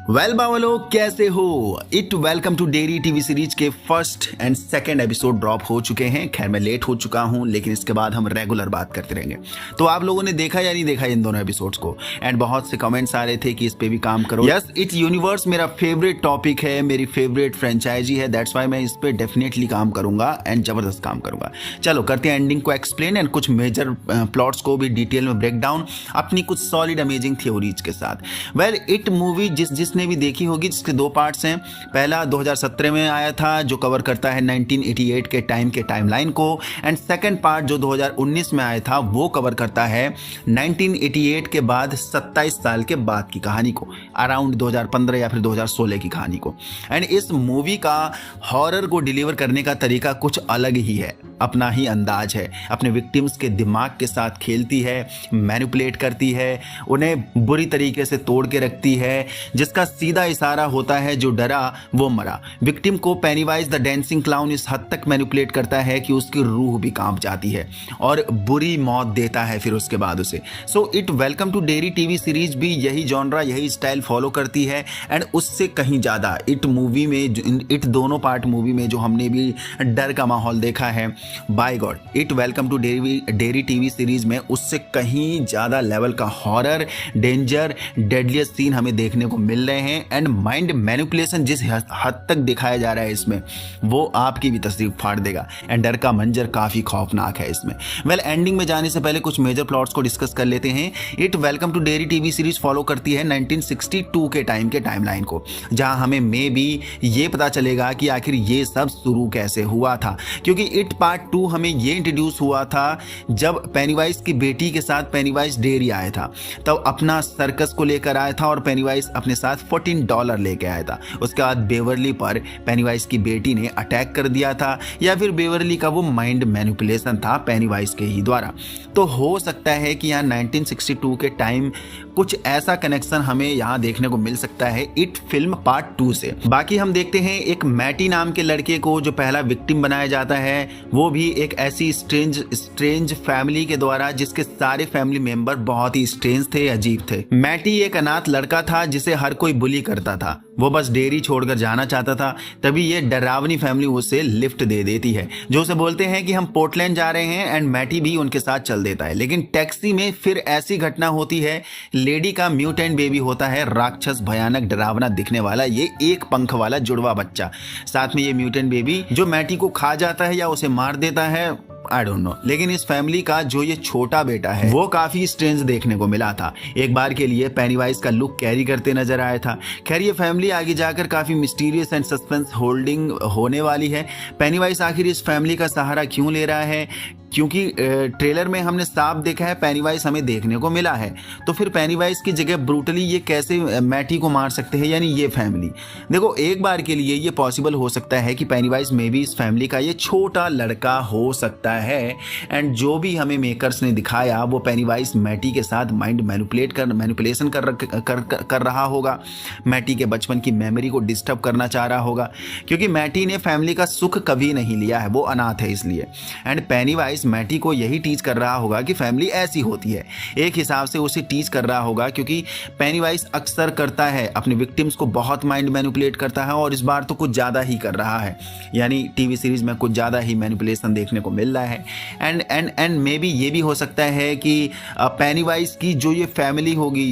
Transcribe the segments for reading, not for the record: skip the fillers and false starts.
Well बावलो, कैसे हो? It welcome to dairy TV series के first and second episode drop हो चुके हैं। खैर मैं लेट हो चुका हूं, लेकिन इसके बाद हम रेगुलर बात करते रहेंगे। तो आप लोगों ने देखा या नहीं देखा इन दोनों एपिसोड्स को? एंड बहुत से कमेंट्स आ रहे थे कि इस पे भी काम करो। यस, इट यूनिवर्स मेरा फेवरेट टॉपिक है, मेरी फेवरेट फ्रेंचाइजी है। दैट्स वाई मैं इस पे डेफिनेटली काम करूंगा एंड जबरदस्त काम करूंगा। चलो करते हैं एंडिंग को एक्सप्लेन एंड कुछ मेजर प्लॉट्स को भी डिटेल में ब्रेक डाउन अपनी कुछ सॉलिड अमेजिंग थ्योरीज के साथ। वेल, इट मूवी जिसने भी देखी होगी, जिसके दो पार्ट्स हैं। पहला 2017 में आया था जो कवर करता है 1988 के टाइमलाइन को, एंड सेकंड पार्ट जो 2019 में आया था वो कवर करता है 1988 के बाद 27 साल के बाद की कहानी को, अराउंड 2015 या फिर 2016 की कहानी को। एंड इस मूवी का हॉरर को डिलीवर करने का तरीका कुछ अलग ही है, अपना ही अंदाज है। अपने विक्टिम्स के दिमाग के साथ खेलती है, मैनिपुलेट करती है, उन्हें बुरी तरीके से तोड़ के रखती है, जिसका सीधा इशारा होता है जो डरा वो मरा। विक्टिम को पेनीवाइज द डांसिंग क्लाउन इस हद तक मैनिपुलेट करता है कि उसकी रूह भी कांप जाती है और बुरी मौत देता है फिर उसके बाद उसे। So it welcome to dairy TV series भी यही जॉनरा, यही स्टाइल फॉलो करती है। एंड उससे कहीं ज़्यादा इट मूवी में, इट दोनों पार्ट मूवी में जो हमने भी डर का माहौल देखा है, by God, it welcome to dairy TV series में उससे कहीं ज़्यादा लेवल का हॉरर, डेंजर, डेडलियस्ट सीन हमें देखने को मिल रहे हैं। एंड माइंड मैनिपुलेशन जिस हद तक दिखाया जा रहा है इसमें, वो आपकी भी तस्वीर फाड़ देगा। एंड डर का मंजर काफ़ी खौफनाक है इसमें। वेल, एंडिंग में जाने से पहले कुछ मेजर प्लॉट्स को डिस्कस कर लेते हैं। It welcome to dairy TV series follow करती है 1962 के टाइमलाइन को, जहां हमें मे बी ये पता चलेगा कि आखिर ये सब शुरू कैसे हुआ था। क्योंकि इट पार्ट 2 हमें ये इंट्रोड्यूस हुआ था जब पेनीवाइज की बेटी के साथ पेनीवाइज डेरी आया था, तब अपना सर्कस को लेकर आया था और पेनीवाइज अपने साथ $14 लेके आया था। उसके बाद बेवरली पर पेनीवाइज की बेटी ने अटैक कर दिया था, या फिर बेवरली का वो माइंड मैनिपुलेशन था पेनीवाइज के ही द्वारा। तो हो सकता है कि यहाँ 1962 के टाइम कुछ ऐसा कनेक्शन हमें यहाँ देखने को मिल सकता है इट फिल्म पार्ट 2 से। बाकी हम देखते हैं एक मैटी नाम के लड़के को जो पहला विक्टिम बनाया जाता है, वो भी एक ऐसी स्ट्रेंज फैमिली के द्वारा जिसके सारे फैमिली मेंबर बहुत ही स्ट्रेंज थे, अजीब थे। मैटी एक अनाथ लड़का था जिसे हर कोई बुली करता था, वो बस डेरी छोड़कर जाना चाहता था। तभी ये डरावनी फैमिली उसे लिफ्ट दे देती है, जो उसे बोलते हैं कि हम पोर्टलैंड जा रहे हैं, एंड मैटी भी उनके साथ चल देता है। लेकिन टैक्सी में फिर ऐसी घटना होती है, लेडी का म्यूटेंट बेबी होता है, राक्षस, भयानक, डरावना दिखने वाला ये एक पंख वाला जुड़वा बच्चा। साथ में ये म्यूटेंट बेबी जो मैटी को खा जाता है या उसे मार देता है, आई डोंट नो। लेकिन इस फैमिली का जो ये छोटा बेटा है वो काफी स्ट्रेंज देखने को मिला था। एक बार के लिए पेनीवाइज का लुक कैरी करते नजर आया था। खैर, ये फैमिली आगे जाकर काफी मिस्टीरियस एंड सस्पेंस होल्डिंग होने वाली है। पेनीवाइज आखिर इस फैमिली का सहारा क्यों ले रहा है? क्योंकि ट्रेलर में हमने साफ देखा है पेनीवाइज हमें देखने को मिला है, तो फिर पेनीवाइज की जगह ब्रूटली ये कैसे मैटी को मार सकते हैं, यानी ये फैमिली। देखो, एक बार के लिए ये पॉसिबल हो सकता है कि पेनीवाइज में भी इस फैमिली का ये छोटा लड़का हो सकता है। एंड जो भी हमें मेकर्स ने दिखाया वो पेनीवाइज मैटी के साथ माइंड मैनिपुलेशन कर रहा होगा, मैटी के बचपन की मेमोरी को डिस्टर्ब करना चाह रहा होगा, क्योंकि मैटी ने फैमिली का सुख कभी नहीं लिया है, वो अनाथ है इसलिए। एंड पेनीवाइज मैटी को यही टीच कर रहा होगा कि फैमिली ऐसी होती है, एक हिसाब से उसे टीच कर रहा होगा, क्योंकि पेनीवाइज अक्सर करता है अपने विक्टिम्स को बहुत माइंड मैनिपुलेट करता है, और इस बार तो कुछ ज़्यादा ही कर रहा है, यानी टीवी सीरीज में कुछ ज़्यादा ही मैनिपुलेशन देखने को मिल रहा है। एंड मे बी ये भी हो सकता है कि पेनीवाइज की जो ये फैमिली होगी,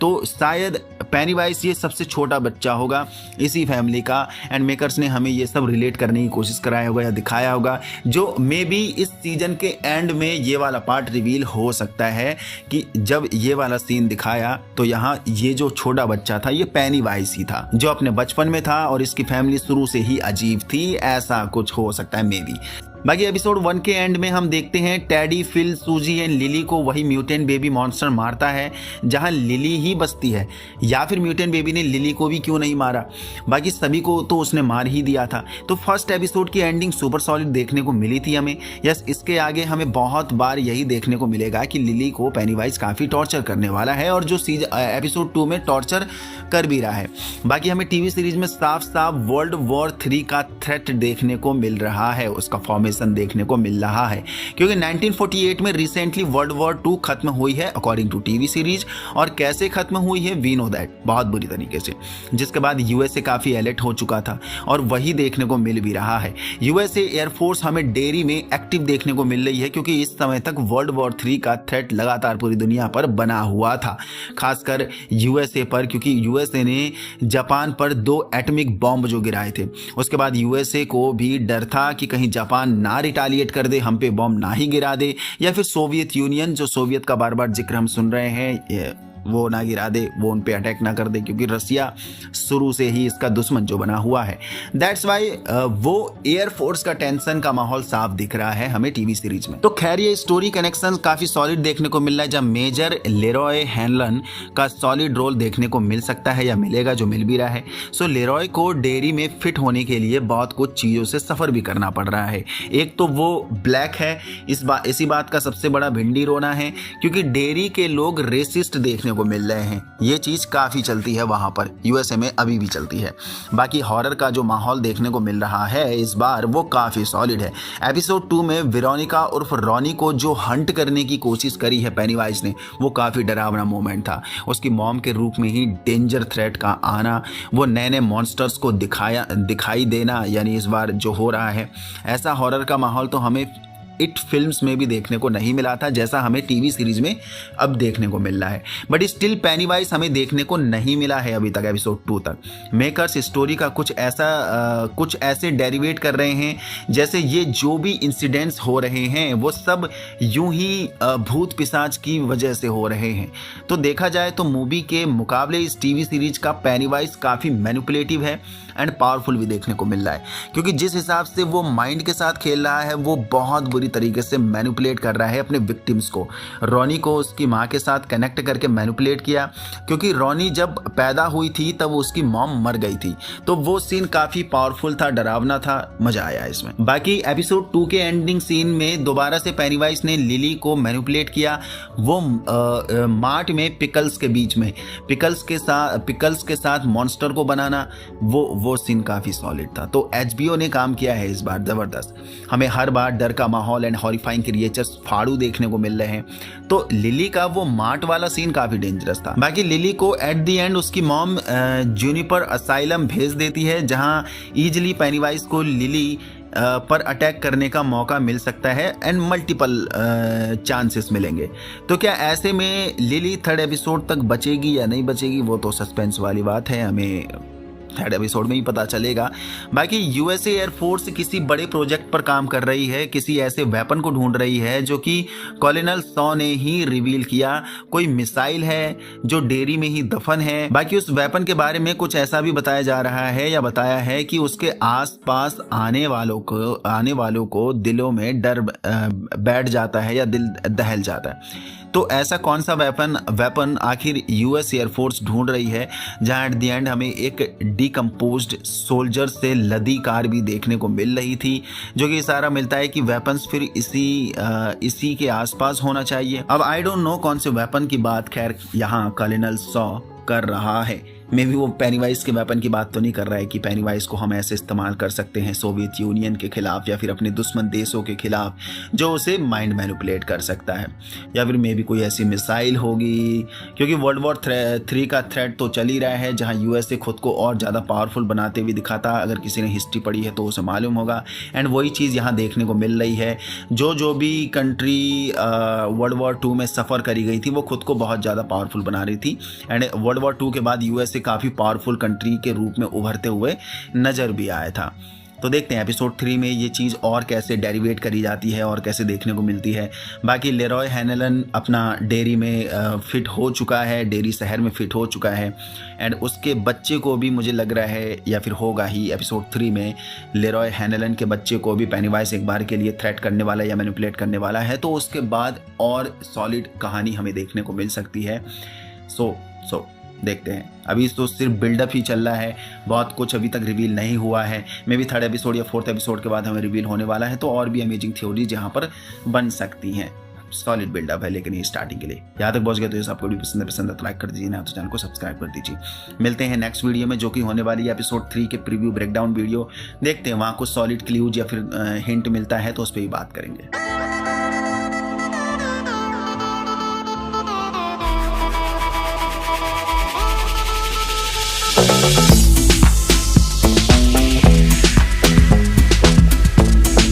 तो शायद पेनीवाइज ये सबसे छोटा बच्चा होगा इसी फैमिली का। एंड मेकर्स ने हमें ये सब रिलेट करने की कोशिश कराया होगा या दिखाया होगा, जो मे बी इस सीजन के एंड में ये वाला पार्ट रिवील हो सकता है कि जब ये वाला सीन दिखाया तो यहाँ ये जो छोटा बच्चा था ये पेनीवाइज ही था, जो अपने बचपन में था, और इसकी फैमिली शुरू से ही अजीब थी। ऐसा कुछ हो सकता है मे बी। बाकी एपिसोड 1 के एंड में हम देखते हैं टेडी, फिल, सूजी एंड लिली को वही म्यूटेंट बेबी मॉन्स्टर मारता है जहां लिली ही बसती है, या फिर म्यूटेंट बेबी ने लिली को भी क्यों नहीं मारा, बाकी सभी को तो उसने मार ही दिया था। तो फर्स्ट एपिसोड की एंडिंग सुपर सॉलिड देखने को मिली थी हमें। यस, इसके आगे हमें बहुत बार यही देखने को मिलेगा कि लिली को पेनीवाइज काफ़ी टॉर्चर करने वाला है, और जो एपिसोड 2 में टॉर्चर कर भी रहा है। बाकी हमें टीवी सीरीज में साफ साफ वर्ल्ड वॉर 3 का थ्रेट देखने को मिल रहा है, उसका फॉर्मेशन ट्रांसफॉर्मेशन देखने को मिल रहा है, क्योंकि 1948 में रिसेंटली वर्ल्ड वॉर 2 खत्म हुई है अकॉर्डिंग टू टीवी सीरीज। और कैसे खत्म हुई है, वी नो दैट, बहुत बुरी तरीके से, जिसके बाद यूएसए काफ़ी अलर्ट हो चुका था और वही देखने को मिल भी रहा है। यूएसए एयरफोर्स हमें डेरी में एक्टिव देखने को मिल रही है, क्योंकि इस समय तक वर्ल्ड वॉर 3 का थ्रेट लगातार पूरी दुनिया पर बना हुआ था, खासकर यूएसए पर, क्योंकि यूएसए ने जापान पर 2 एटॉमिक बॉम्ब जो गिराए थे। उसके बाद यूएसए को भी डर था कि कहीं जापान ना रिटालिएट कर दे, हम पे बॉम्ब ना ही गिरा दे, या फिर सोवियत यूनियन, जो सोवियत का बार बार जिक्र हम सुन रहे हैं, वो ना गिरा दे, वो उन पे अटैक ना कर दे, क्योंकि रसिया शुरू से ही इसका दुश्मन जो बना हुआ है। दैट्स वाई वो एयरफोर्स का टेंशन का माहौल साफ दिख रहा है हमें टीवी सीरीज में। तो खैर ये स्टोरी कनेक्शन काफी सॉलिड देखने को मिल रहा है, जब मेजर लेरॉय हैनलन का सॉलिड रोल देखने को मिल सकता है या मिलेगा, जो मिल भी रहा है। सो लेरॉय को डेयरी में फिट होने के लिए बहुत कुछ चीज़ों से सफ़र भी करना पड़ रहा है। एक तो वो ब्लैक है, इसी बात का सबसे बड़ा भिंडी रोना है, क्योंकि डेयरी के लोग रेसिस्ट देखने को मिल रहे हैं। ये चीज काफी चलती है वहां पर, यूएसए में अभी भी चलती है। बाकी हॉरर का जो माहौल देखने को मिल रहा है इस बार, वो काफी सॉलिड है। एपिसोड 2 में वेरोनिका उर्फ रॉनी को जो हंट करने की कोशिश करी है पेनीवाइज ने, वो काफी डरावना मोमेंट था। उसकी मॉम के रूप में ही डेंजर थ्रेट का आना, वो नए नए मॉन्स्टर्स को दिखाई देना, यानी इस बार जो हो रहा है, ऐसा हॉरर का माहौल तो हमें इट फिल्म्स में भी देखने को नहीं मिला था, जैसा हमें टीवी सीरीज में अब देखने को मिल रहा है। बट स्टिल पेनीवाइज हमें देखने को नहीं मिला है अभी तक, एपिसोड 2 तक। मेकर्स स्टोरी का कुछ ऐसे डेरिवेट कर रहे हैं जैसे ये जो भी इंसिडेंट्स हो रहे हैं वो सब यूं ही भूत पिशाच की वजह से हो रहे हैं। तो देखा जाए तो मूवी के मुकाबले इस टीवी सीरीज का पेनीवाइज काफ़ी मैनिपुलेटिव है एंड पावरफुल भी देखने को मिल रहा है, क्योंकि जिस हिसाब से वो माइंड के साथ खेल रहा है, वो बहुत बुरी तरीके से मैनिपुलेट कर रहा है अपने विक्टिम्स को। रॉनी को उसकी माँ के साथ कनेक्ट करके मैनिपुलेट किया, क्योंकि रॉनी जब पैदा हुई थी तब उसकी मॉम मर गई थी। तो वो सीन काफ़ी पावरफुल था, डरावना था, मज़ा आया इसमें। बाकी एपिसोड 2 के एंडिंग सीन में दोबारा से पेनीवाइज ने लिली को मैनिपुलेट किया, वो मार्ट में पिकल्स के बीच में, पिकल्स के साथ मॉन्स्टर को बनाना, वो सीन काफ़ी सॉलिड था। तो HBO ने काम किया है इस बार ज़बरदस्त। हमें हर बार डर का माहौल एंड हॉरिफाइंग क्रिएचर्स फाड़ू देखने को मिल रहे हैं। तो लिली का वो मार्ट वाला सीन काफ़ी डेंजरस था। बाकी लिली को एट द एंड उसकी मॉम जूनिपर असाइलम भेज देती है, जहां इजिली पेनीवाइज को लिली पर अटैक करने का मौका मिल सकता है एंड मल्टीपल चांसेस मिलेंगे। तो क्या ऐसे में लिली 3rd एपिसोड तक बचेगी या नहीं बचेगी, वो तो सस्पेंस वाली बात है, हमें 3rd एपिसोड में ही पता चलेगा। बाकी यूएसए एयरफोर्स किसी बड़े प्रोजेक्ट पर काम कर रही है, किसी ऐसे वेपन को ढूंढ रही है जो कि कॉलोनल सॉ ने ही रिवील किया। कोई मिसाइल है जो डेयरी में ही दफन है। बाकी उस वेपन के बारे में कुछ ऐसा भी बताया जा रहा है या बताया है कि उसके आसपास आने वालों को दिलों में डर बैठ जाता है या दिल दहल जाता है। तो ऐसा कौन सा वेपन आखिर यूएस एयरफोर्स ढूंढ रही है, जहां एट द एंड हमें एक डिकम्पोज्ड सोल्जर से लदी कार भी देखने को मिल रही थी, जो कि इशारा मिलता है कि वेपन्स फिर इसी के आसपास होना चाहिए। अब आई डोंट नो कौन से वेपन की बात खैर यहाँ कर्नल सॉ कर रहा है। मे भी वो पेनीवाइज के वेपन की बात तो नहीं कर रहा है कि पेनीवाइज को हम ऐसे इस्तेमाल कर सकते हैं सोवियत यूनियन के खिलाफ या फिर अपने दुश्मन देशों के खिलाफ, जो उसे माइंड मैनिपुलेट कर सकता है, या फिर मे भी कोई ऐसी मिसाइल होगी, क्योंकि वर्ल्ड वॉर 3 का थ्रेट तो चल ही रहा है, जहां यूएसए खुद को और ज़्यादा पावरफुल बनाते हुए दिखाता। अगर किसी ने हिस्ट्री पढ़ी है तो उसे मालूम होगा। एंड वही चीज़ यहाँ देखने को मिल रही है, जो भी कंट्री वर्ल्ड वॉर 2 में सफ़र करी गई थी वो खुद को बहुत ज़्यादा पावरफुल बना रही थी। एंड वर्ल्ड वॉर 2 के बाद यूएसए काफ़ी पावरफुल कंट्री के रूप में उभरते हुए नजर भी आया था। तो देखते हैं एपिसोड 3 में ये चीज़ और कैसे डेरिवेट करी जाती है और कैसे देखने को मिलती है। बाकी लेरॉय हैनलन अपना डेयरी में फिट हो चुका है, डेयरी शहर में फिट हो चुका है, एंड उसके बच्चे को भी मुझे लग रहा है या फिर होगा ही एपिसोड 3 में लेरॉय हैनलन के बच्चे को भी पेनीवाइज एक बार के लिए थ्रेट करने वाला या मैनिपुलेट करने वाला है। तो उसके बाद और सॉलिड कहानी हमें देखने को मिल सकती है। सो देखते हैं। अभी तो सिर्फ बिल्डअप ही चल रहा है, बहुत कुछ अभी तक रिवील नहीं हुआ है। मे बी 3rd एपिसोड या 4th एपिसोड के बाद हमें रिवील होने वाला है, तो और भी अमेजिंग थ्योरीज यहाँ पर बन सकती हैं। सॉलिड बिल्डअप है, लेकिन ये स्टार्टिंग के लिए। यहाँ तक पहुंच गए तो ये आपको वीडियो पसंद है तो लाइक कर दीजिए, ना तो चैनल को सब्सक्राइब कर दीजिए। मिलते हैं नेक्स्ट वीडियो में, जो कि होने वाली है एपिसोड 3 के प्रीव्यू ब्रेकडाउन वीडियो। देखते हैं वहाँ कुछ सॉलिड क्लूज या फिर हिंट मिलता है तो उस पर भी बात करेंगे।